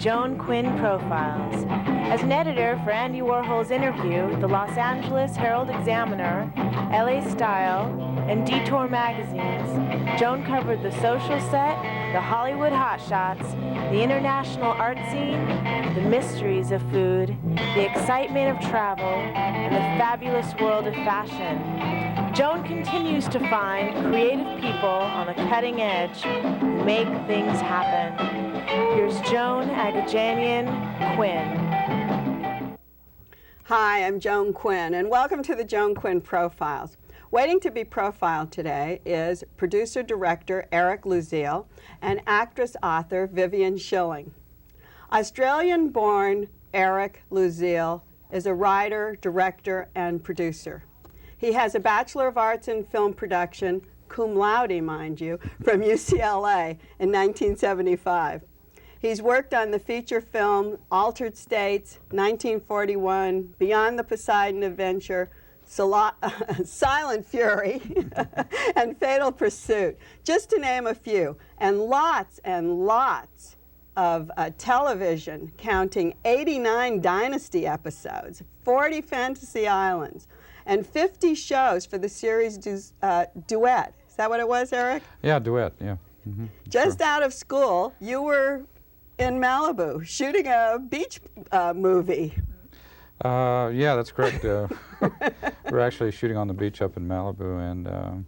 Joan Quinn Profiles. As an editor for Andy Warhol's Interview, the Los Angeles Herald-Examiner, LA Style, and Detour magazines, Joan covered the social set, the Hollywood hotshots, the international art scene, the mysteries of food, the excitement of travel, and the fabulous world of fashion. Joan continues to find creative people on the cutting edge who make things happen. Here's Joan Agajanian Quinn. Hi, I'm Joan Quinn, and welcome to the Joan Quinn Profiles. Waiting to be profiled today is producer-director Eric Louzil and actress-author Vivian Schilling. Australian-born Eric Louzil is a writer, director, and producer. He has a Bachelor of Arts in Film Production, cum laude, mind you, from UCLA in 1975. He's worked on the feature film Altered States, 1941, Beyond the Poseidon Adventure, Silent Fury, and Fatal Pursuit, just to name a few, and lots of television, counting 89 Dynasty episodes, 40 Fantasy Islands, and 50 shows for the series Duet. Is that what it was, Eric? Yeah, Duet, yeah. Mm-hmm. Just out of school, you were in Malibu shooting a beach movie. Yeah, that's correct. We're actually shooting on the beach up in Malibu and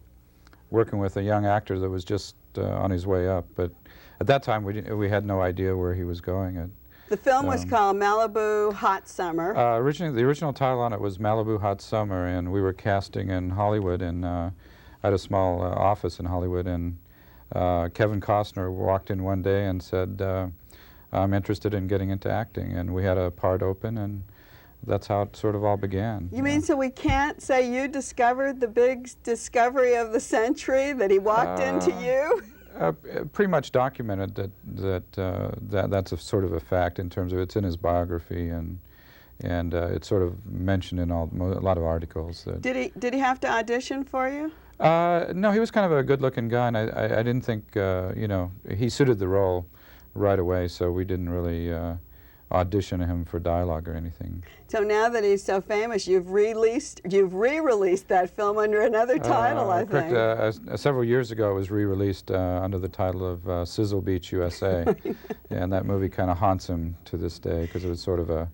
working with a young actor that was just on his way up. But at that time, we had no idea where he was going. The film was called Malibu Hot Summer. Originally, the original title on it was Malibu Hot Summer, and we were casting in Hollywood, and I had a small office in Hollywood, and Kevin Costner walked in one day and said, I'm interested in getting into acting, and we had a part open, and that's how it sort of all began. You mean so we can't say you discovered the big discovery of the century, that he walked into you? Pretty much documented that's a sort of a fact in terms of it's in his biography, and it's sort of mentioned in a lot of articles. Did he have to audition for you? No, he was kind of a good-looking guy, and I didn't think you know, he suited the role right away, so we didn't really audition him for dialogue or anything. So now that he's so famous, you've re-released that film under another title, I think. Correct. Several years ago, it was re-released under the title of Sizzle Beach, USA, and that movie kind of haunts him to this day because it was sort of a,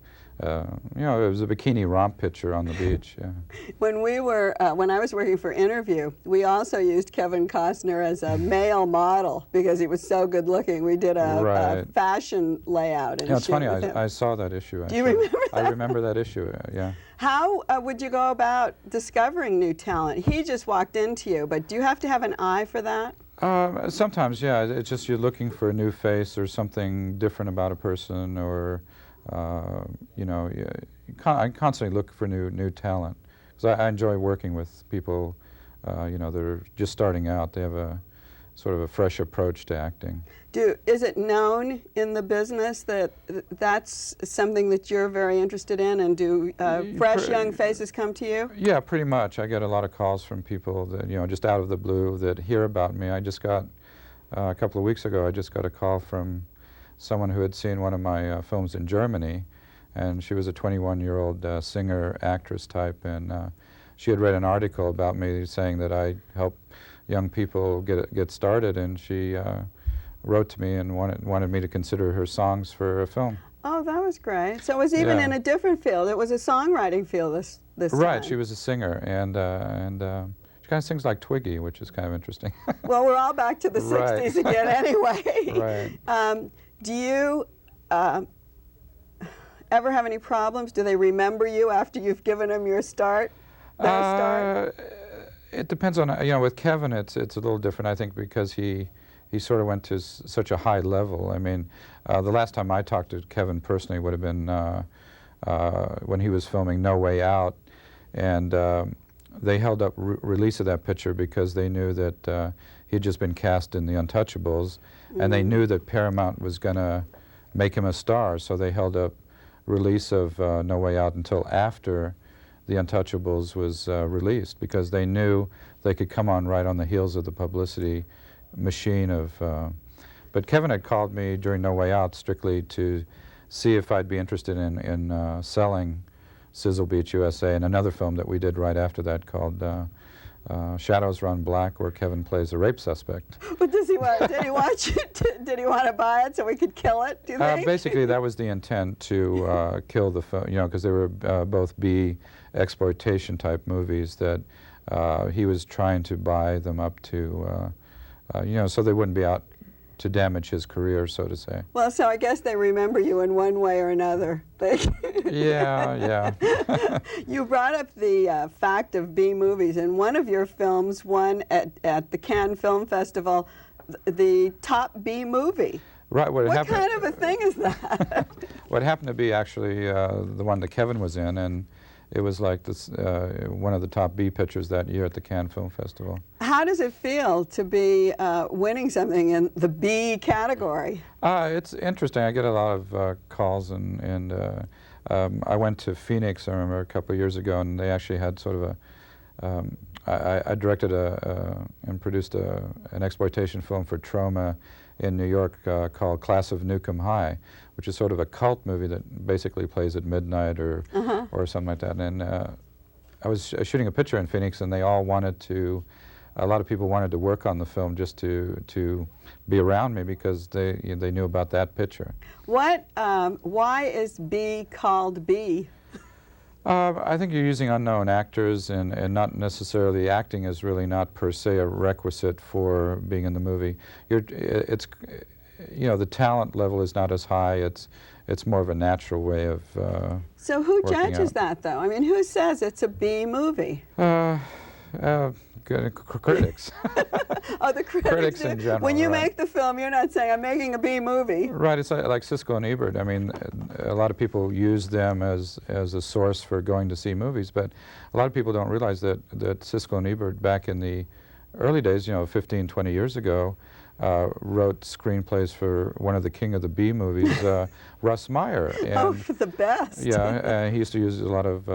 you know, it was a bikini romp picture on the beach. Yeah. When I was working for Interview, we also used Kevin Costner as a male model because he was so good looking. We did a fashion layout. Yeah, it's funny. I saw that issue. Do you remember that? I remember that issue. Yeah. How would you go about discovering new talent? He just walked into you, but do you have to have an eye for that? Sometimes, yeah. It's just you're looking for a new face or something different about a person, or you know, I constantly look for new talent because I enjoy working with people, you know, that are just starting out. They have a sort of a fresh approach to acting. Is it known in the business that that's something that you're very interested in, and do fresh young faces come to you? Yeah, pretty much. I get a lot of calls from people that, you know, just out of the blue that hear about me. I just got, a couple of weeks ago, I just got a call from someone who had seen one of my films in Germany, and she was a 21-year-old singer-actress type, and she had read an article about me saying that I help young people get started, and she wrote to me and wanted me to consider her songs for a film. Oh, that was great. So it was even in a different field. It was a songwriting field this time. Right, she was a singer, and she kind of sings like Twiggy, which is kind of interesting. Well, we're all back to the 60s again anyway. Right. Do you ever have any problems? Do they remember you after you've given them your start? It depends on, you know, with Kevin it's a little different, I think, because he sort of went to such a high level. I mean, the last time I talked to Kevin personally would have been when he was filming No Way Out, and they held up release of that picture because they knew that he'd just been cast in The Untouchables, and they knew that Paramount was going to make him a star, so they held up release of No Way Out until after The Untouchables was released, because they knew they could come on right on the heels of the publicity machine of But Kevin had called me during No Way Out strictly to see if I'd be interested in selling Sizzle Beach, USA, and another film that we did right after that called Shadows Run Black, where Kevin plays a rape suspect. But does he want? Did he want you did he want to buy it so we could kill it? Do you think? Basically, that was the intent, to kill the film. You know, because they were both B exploitation type movies that he was trying to buy them up to, you know, so they wouldn't be out to damage his career, so to say. Well, so I guess they remember you in one way or another. Yeah. You brought up the fact of B movies, and one of your films won at the Cannes Film Festival the top B movie. Right. What kind of a thing is that? What happened to be actually the one that Kevin was in, and it was like this, one of the top B pictures that year at the Cannes Film Festival. How does it feel to be winning something in the B category? It's interesting. I get a lot of calls, and I went to Phoenix, I remember, a couple of years ago, and they actually had sort of a, I directed and produced an exploitation film for Troma in New York called Class of Newcomb High, which is sort of a cult movie that basically plays at midnight or something like that. And I was shooting a picture in Phoenix, and they all wanted to, a lot of people wanted to work on the film just to be around me because they knew about that picture. Why is B called B? I think you're using unknown actors, and not necessarily acting is really not per se a requisite for being in the movie. It's, you know, the talent level is not as high. It's more of a natural way of So who judges that, though? I mean, who says it's a B movie? Critics. Oh, the critics in general. When you make the film, you're not saying, I'm making a B movie. Right, it's like Siskel and Ebert. I mean, a lot of people use them as a source for going to see movies, but a lot of people don't realize that Siskel and Ebert, back in the early days, you know, 15, 20 years ago, wrote screenplays for one of the king of the B movies, Russ Meyer. And, oh, for the best. Yeah, he used to use a lot of,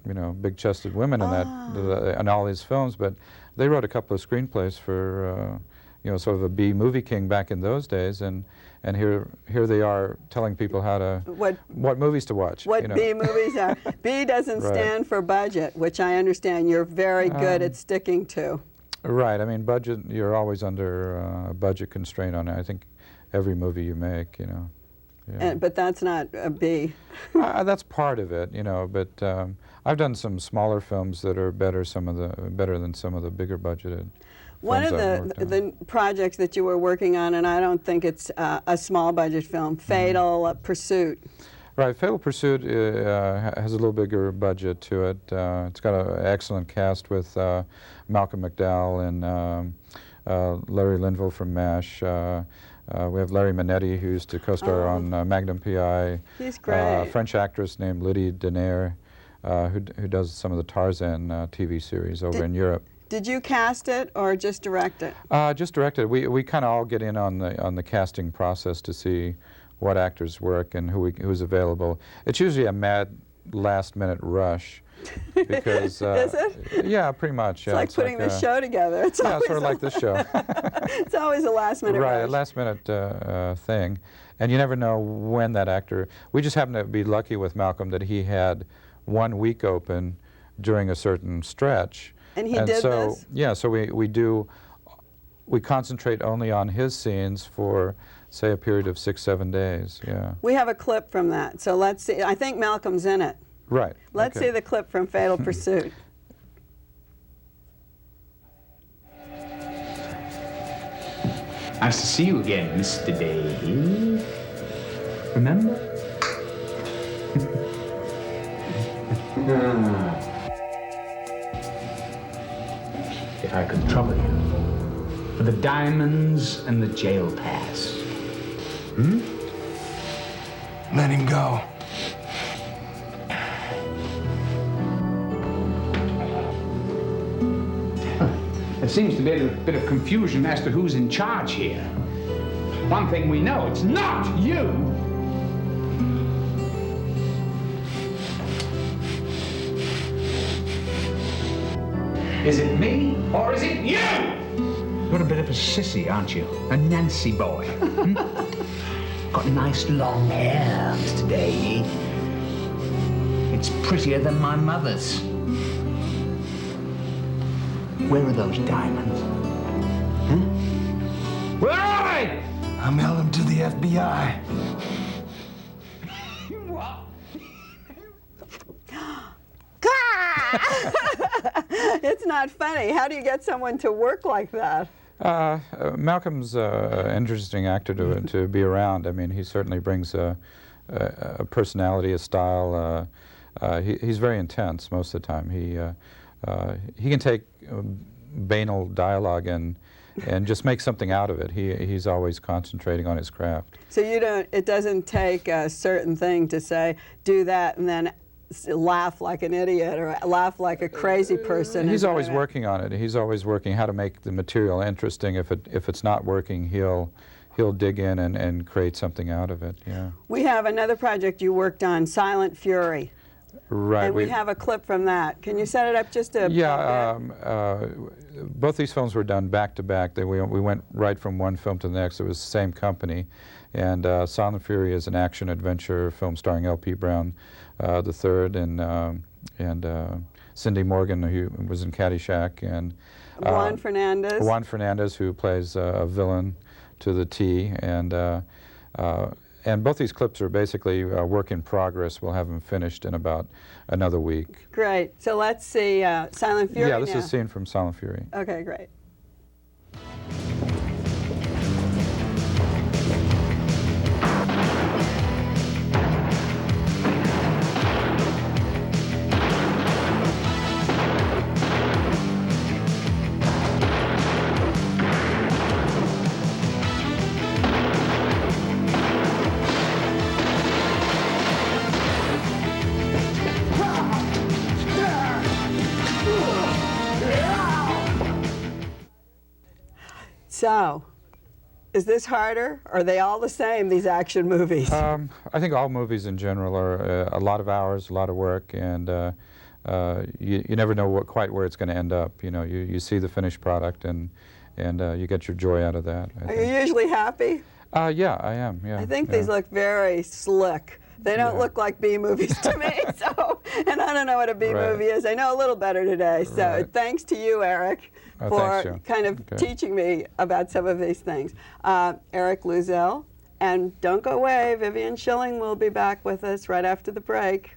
you know, big-chested women in that, in all his films, but they wrote a couple of screenplays for, you know, sort of a B movie king back in those days, and here they are telling people how to, what movies to watch. What, you know. B movies are. B doesn't Right. stand for budget, which I understand you're very good at sticking to. Right. I mean, budget, you're always under a budget constraint on it. I think every movie you make, you know. Yeah. But that's not a B. That's part of it, you know, but I've done some smaller films that are better than some of the bigger budgeted. One of the projects that you were working on, and I don't think it's a small budget film, Fatal Pursuit. Right, Fatal Pursuit has a little bigger budget to it. It's got an excellent cast with Malcolm McDowell and Larry Linville from MASH. We have Larry Manetti, who used to co-star on Magnum P.I. He's great. French actress named Lydia Denaire, who does some of the Tarzan TV series over in Europe. Did you cast it or just direct it? Just direct it. We kind of all get in on the casting process to see what actors work and who's available. It's usually a mad last-minute rush because is it? Yeah, pretty much. It's like putting this show together. It's yeah, sort of like this show. It's always a last-minute rush. Right, a last-minute thing, and you never know when that actor. We just happen to be lucky with Malcolm that he had 1 week open during a certain stretch. And he did this? Yeah, so we concentrate only on his scenes for, say, a period of 6-7 days. Yeah. We have a clip from that, so let's see. I think Malcolm's in it. Right. Let's see the clip from Fatal Pursuit. Nice to see you again, Mr. Dave. Remember? If I could trouble you for the diamonds and the jail pass. Let him go. There seems to be a bit of confusion as to who's in charge here. One thing we know, it's not you! Is it me, or is it you? You're a bit of a sissy, aren't you? A Nancy boy. Hmm? Got nice long hair, Mr. Davy. It's prettier than my mother's. Where are those diamonds? Hmm? Where are they? I'm held them to the FBI. What? It's not funny. How do you get someone to work like that? Malcolm's an interesting actor to be around. I mean, he certainly brings a personality, a style. He's very intense most of the time. He can take banal dialogue and just make something out of it. He's always concentrating on his craft. So you don't. It doesn't take a certain thing to say, do that, and then laugh like an idiot or laugh like a crazy person. He's always working on it. He's always working how to make the material interesting. If it's not working, he'll dig in and create something out of it. Yeah. We have another project you worked on, Silent Fury. Right. And we have a clip from that. Can you set it up just a both these films were done back to back. We went right from one film to the next. It was the same company. And Silent Fury is an action-adventure film starring L.P. Brown III and Cindy Morgan, who was in Caddyshack, and Juan Fernandez. Juan Fernandez, who plays a villain to the T. And both these clips are basically a work in progress. We'll have them finished in about another week. Great. So let's see Silent Fury Yeah, this now. is a scene from Silent Fury. Okay, great. So, is this harder? Or are they all the same, these action movies? I think all movies in general are a lot of hours, a lot of work, and you never know quite where it's going to end up. You know, you see the finished product, and you get your joy out of that. Are you usually happy? Yeah, I am. Yeah. I think these look very slick. They don't look like B movies to me. So, and I don't know what a B movie is. I know a little better today. So, thanks to you, Eric, for kind of teaching me about some of these things. Eric Louzil, and don't go away. Vivian Schilling will be back with us right after the break.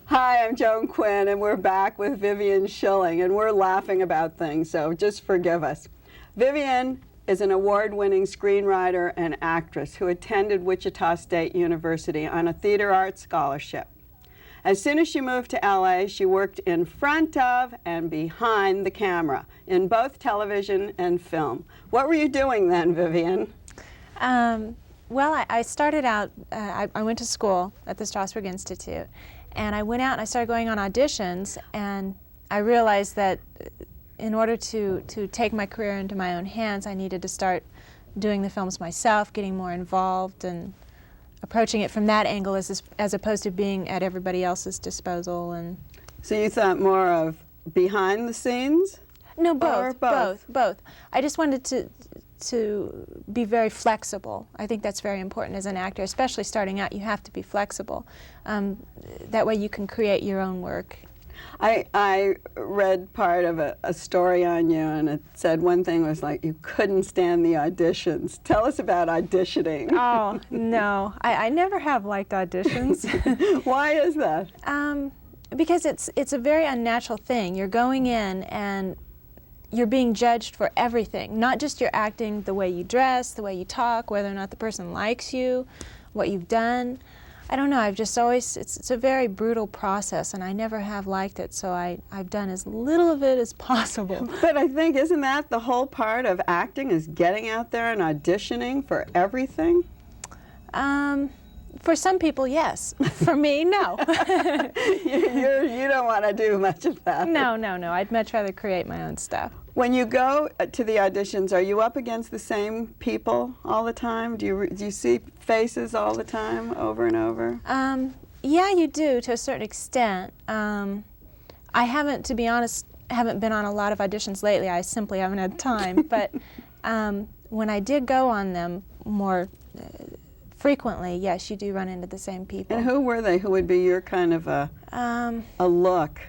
Hi, I'm Joan Quinn, and we're back with Vivian Schilling, and we're laughing about things, so just forgive us. Vivian is an award-winning screenwriter and actress who attended Wichita State University on a theater arts scholarship. As soon as she moved to LA, she worked in front of and behind the camera in both television and film. What were you doing then, Vivian? Well, I started out, I went to school at the Strasberg Institute, and I went out and I started going on auditions, and I realized that in order to take my career into my own hands, I needed to start doing the films myself, getting more involved, and approaching it from that angle as opposed to being at everybody else's disposal. And so you thought more of behind the scenes? No, both. Both. I just wanted to be very flexible. I think that's very important as an actor, especially starting out. You have to be flexible. That way you can create your own work. I read part of a story on you, and it said one thing was like you couldn't stand the auditions. Tell us about auditioning. Oh, no. I never have liked auditions. Why is that? Because it's a very unnatural thing. You're going in and you're being judged for everything, not just your acting, the way you dress, the way you talk, whether or not the person likes you, what you've done. I don't know, I've just always, it's a very brutal process, and I never have liked it, so I've done as little of it as possible. But I think, isn't that the whole part of acting, is getting out there and auditioning for everything? For some people, yes. For me, no. You don't want to do much of that. No. I'd much rather create my own stuff. When you go to the auditions, are you up against the same people all the time? Do you see faces all the time, over and over? Yeah, you do, to a certain extent. I haven't, to be honest, been on a lot of auditions lately. I simply haven't had time. But when I did go on them more frequently, yes, you do run into the same people. And who were they? Who would be your kind of a look?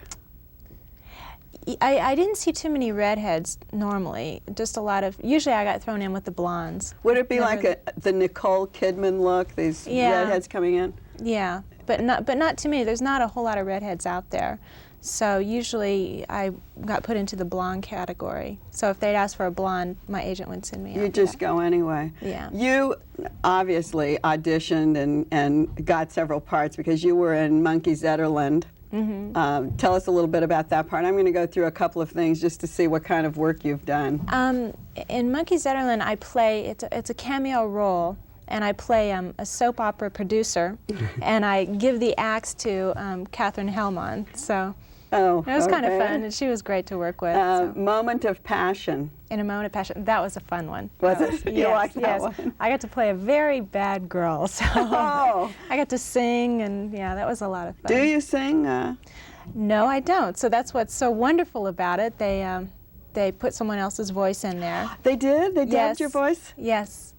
I didn't see too many redheads normally. Just a lot of. Usually, I got thrown in with the blondes. Would it be like the Nicole Kidman look? These redheads coming in. Yeah, but not too many. There's not a whole lot of redheads out there. So usually I got put into the blonde category. So if they'd ask for a blonde, my agent would send me out. You just go anyway. Yeah. You obviously auditioned and got several parts because you were in Monkey Zetterland. Mm-hmm. Tell us a little bit about that part. I'm going to go through a couple of things just to see what kind of work you've done. In Monkey Zetterland, I play, it's a cameo role, and I play a soap opera producer, and I give the axe to Katherine Hellman. So it was kind of fun, and she was great to work with. Moment of Passion. In a Moment of Passion, that was a fun one. Was it? You liked that one? I got to play a very bad girl, so I got to sing, and yeah, that was a lot of fun. Do you sing? No, I don't. So that's what's so wonderful about it. They put someone else's voice in there. They did? They dubbed your voice? Yes.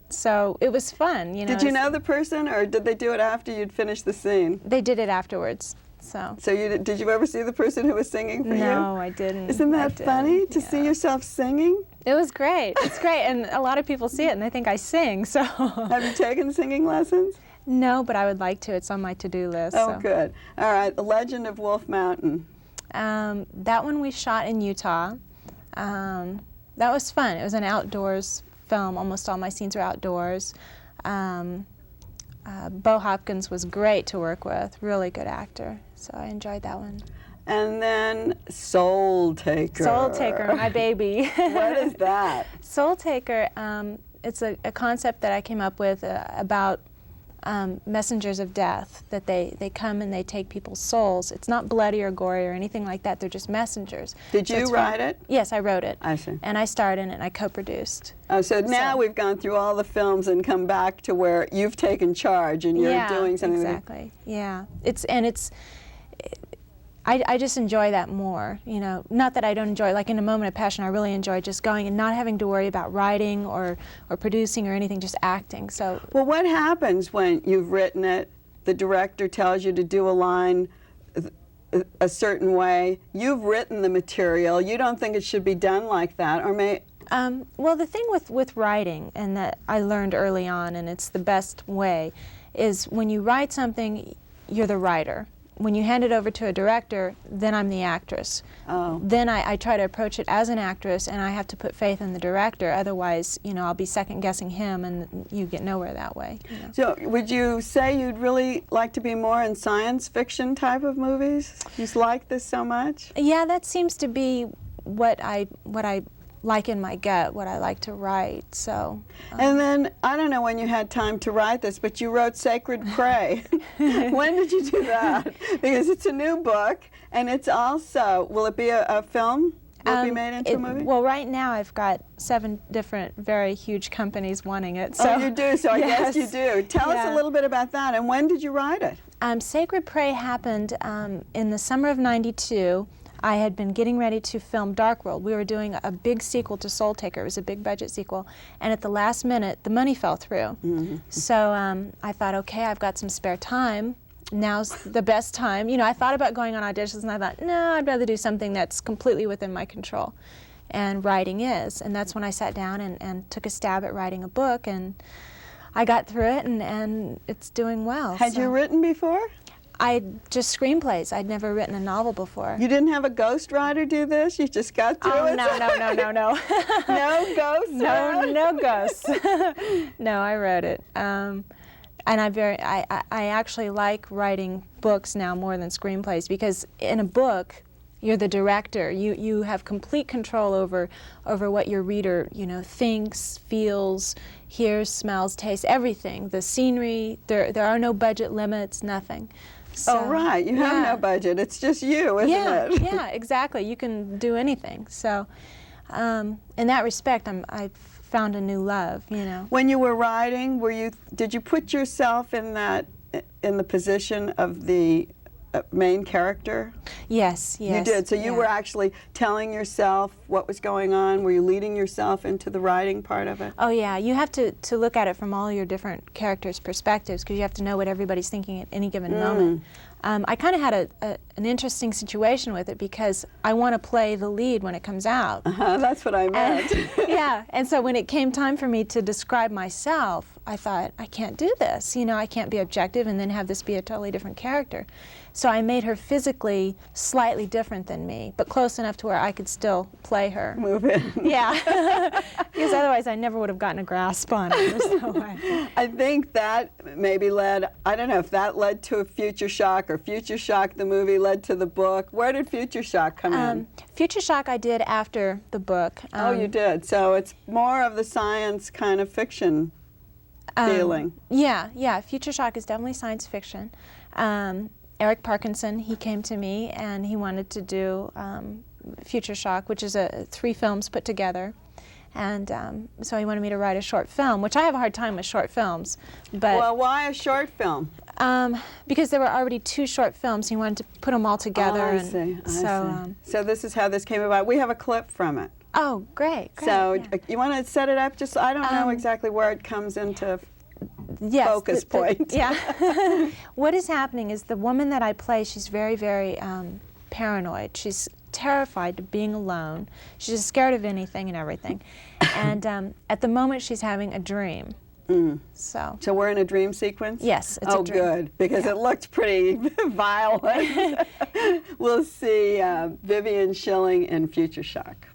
So it was fun. You know. Did you know the person, or did they do it after you'd finished the scene? They did it afterwards. So did you ever see the person who was singing for you? No, I didn't. Isn't that funny to see yourself singing? It was great. It's great, and a lot of people see it and they think I sing. So have you taken singing lessons? No, but I would like to. It's on my to-do list. Oh, good. All right, The Legend of Wolf Mountain. That one we shot in Utah. That was fun. It was an outdoors film. Almost all my scenes were outdoors. Bo Hopkins was great to work with, really good actor, so I enjoyed that one. And then Soul Taker. Soul Taker, my baby. What is that? Soul Taker, it's a concept that I came up with about messengers of death, that they come and they take people's souls. It's not bloody or gory or anything like that, they're just messengers. Did you write it? Yes, I wrote it. I see. And I starred in it and I co-produced. Oh, so now we've gone through all the films and come back to where you've taken charge and you're doing something. Exactly. Yeah. I just enjoy that more, you know. Not that I don't enjoy, like in A Moment of Passion, I really enjoy just going and not having to worry about writing or producing or anything, just acting. So. Well, what happens when you've written it, the director tells you to do a line a certain way, you've written the material, you don't think it should be done like that, or may... Well, the thing with writing, and that I learned early on, and it's the best way, is when you write something, you're the writer. When you hand it over to a director, then I'm the actress. Oh. Then I try to approach it as an actress, and I have to put faith in the director. Otherwise, you know, I'll be second-guessing him, and you get nowhere that way. You know. So, would you say you'd really like to be more in science fiction type of movies? You just like this so much? Yeah, that seems to be what I like in my gut, what I like to write. So. And then, I don't know when you had time to write this, but you wrote Sacred Prey. When did you do that? Because it's a new book, and it's also, will it be a film? Will it be made into a movie? Well, right now I've got 7 different very huge companies wanting it. So. Oh, you do? So I guess you do. Tell us a little bit about that, and when did you write it? Sacred Prey happened in the summer of '92. I had been getting ready to film Dark World. We were doing a big sequel to Soul Taker. It was a big budget sequel. And at the last minute, the money fell through. Mm-hmm. So I thought, okay, I've got some spare time. Now's the best time. You know, I thought about going on auditions, and I thought, no, I'd rather do something that's completely within my control. And writing is. And that's when I sat down and took a stab at writing a book. And I got through it, and it's doing well. Had you written before? I just screenplays. I'd never written a novel before. You didn't have a ghostwriter do this? You just got through it? No. No ghosts? No ghosts. No, I wrote it. And I actually like writing books now more than screenplays, because in a book, You're the director. You have complete control over what your reader, thinks, feels, hears, smells, tastes, everything. The scenery. There are no budget limits. Nothing. So, oh, right. You have no budget. It's just you, isn't it? Yeah, exactly. You can do anything. So, in that respect, I found a new love. When you were writing, did you put yourself in the position of the main character? Yes. You did. So you were actually telling yourself what was going on? Were you leading yourself into the writing part of it? Oh, yeah. You have to look at it from all your different characters' perspectives, because you have to know what everybody's thinking at any given moment. I kind of had an interesting situation with it, because I want to play the lead when it comes out. That's what I meant. Yeah, and so when it came time for me to describe myself, I thought, I can't do this. I can't be objective and then have this be a totally different character. So I made her physically slightly different than me, but close enough to where I could still play her. Move in. Yeah, because otherwise I never would have gotten a grasp on it. There's no way. I think that maybe led, I don't know if that led to a Future Shock, or Future Shock, the movie, led to the book. Where did Future Shock come in? Future Shock I did after the book. Oh, you did. So it's more of the science kind of fiction feeling. Yeah. Future Shock is definitely science fiction. Eric Parkinson, he came to me and he wanted to do Future Shock, which is 3 films put together. And so he wanted me to write a short film, which I have a hard time with short films. But well, why a short film? Because there were already 2 short films. He wanted to put them all together. Oh, I see. So this is how this came about. We have a clip from it. Oh, great. So you want to set it up? Just I don't know exactly where it comes into focus point. Yeah. What is happening is the woman that I play, she's very, very paranoid. She's terrified of being alone. She's just scared of anything and everything. And at the moment, she's having a dream. So we're in a dream sequence? Yes, it's a dream. Oh, good, because it looked pretty violent. We'll see Vivian Schilling in Future Shock.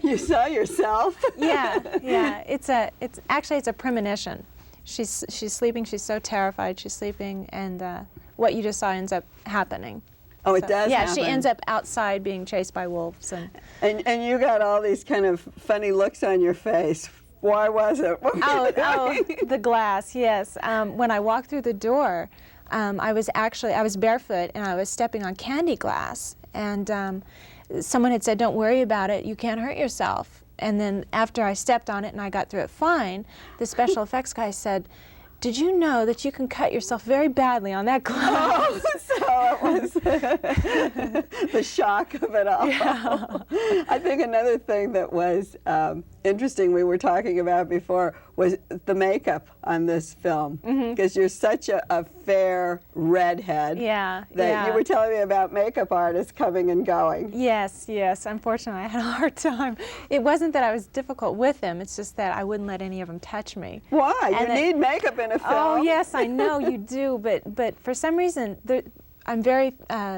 You saw yourself? Yeah. It's actually a premonition. She's sleeping. She's so terrified. She's sleeping, and what you just saw ends up happening. Oh, it does Yeah, happen. she ends up outside being chased by wolves. And you got all these kind of funny looks on your face. Why was it? Oh, the glass, yes. When I walked through the door, I was barefoot and I was stepping on candy glass. And someone had said, "Don't worry about it, you can't hurt yourself." And then after I stepped on it and I got through it fine, the special effects guy said, "Did you know that you can cut yourself very badly on that glass?" Oh, so it was the shock of it all. Yeah. I think another thing that was interesting we were talking about before was the makeup on this film, because you're such a fair redhead. Yeah, That yeah. you were telling me about makeup artists coming and going. Yes, yes. Unfortunately, I had a hard time. It wasn't that I was difficult with them. It's just that I wouldn't let any of them touch me. Why? And You need makeup in a film. Oh, yes, I know you do. But for some reason, I'm very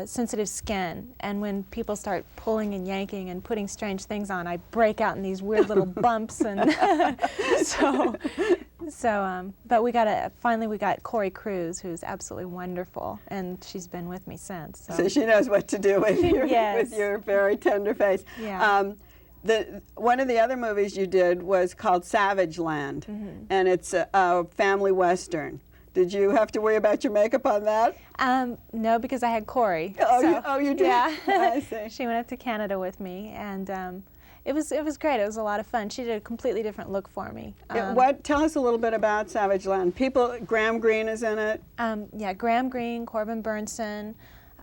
sensitive skin, and when people start pulling and yanking and putting strange things on, I break out in these weird little bumps, and but finally we got Corey Cruz, who's absolutely wonderful, and she's been with me since. So she knows what to do with your, Yes. with your very tender face. Yeah. One of the other movies you did was called Savage Land, and it's a family western. Did you have to worry about your makeup on that? No, because I had Corey. Oh, you did? Yeah. I see. She went up to Canada with me, and it was great. It was a lot of fun. She did a completely different look for me. Tell us a little bit about Savage Land. Graham Greene is in it. Yeah, Graham Greene, Corbin Burnson,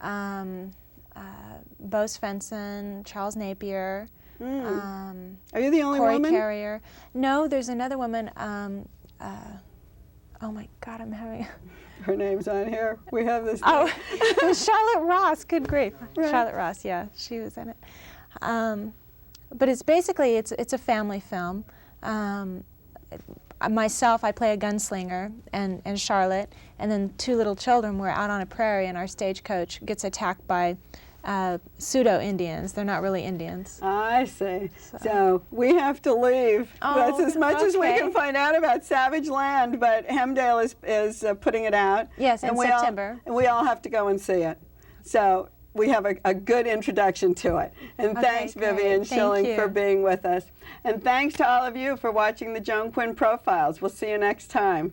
Bo Svensson, Charles Napier. Are you the only Corey woman? Carrier. No, there's another woman. Oh my God, I'm having. Her name's on here. We have this. Oh, it was Charlotte Ross. Good grief, Right. Charlotte Ross. Yeah, she was in it. But it's basically it's a family film. Myself, I play a gunslinger, and Charlotte, and then two little children. We're out on a prairie, and our stagecoach gets attacked by pseudo-Indians. They're not really Indians. I see. So we have to leave. That's as much as we okay. can find out about Savage Land, but Hemdale is putting it out. Yes, in September. And we all have to go and see it. So we have a good introduction to it. And Okay, thanks, great. Vivian Thank Schilling, you. for being with us. And thanks to all of you for watching the Joan Quinn Profiles. We'll see you next time.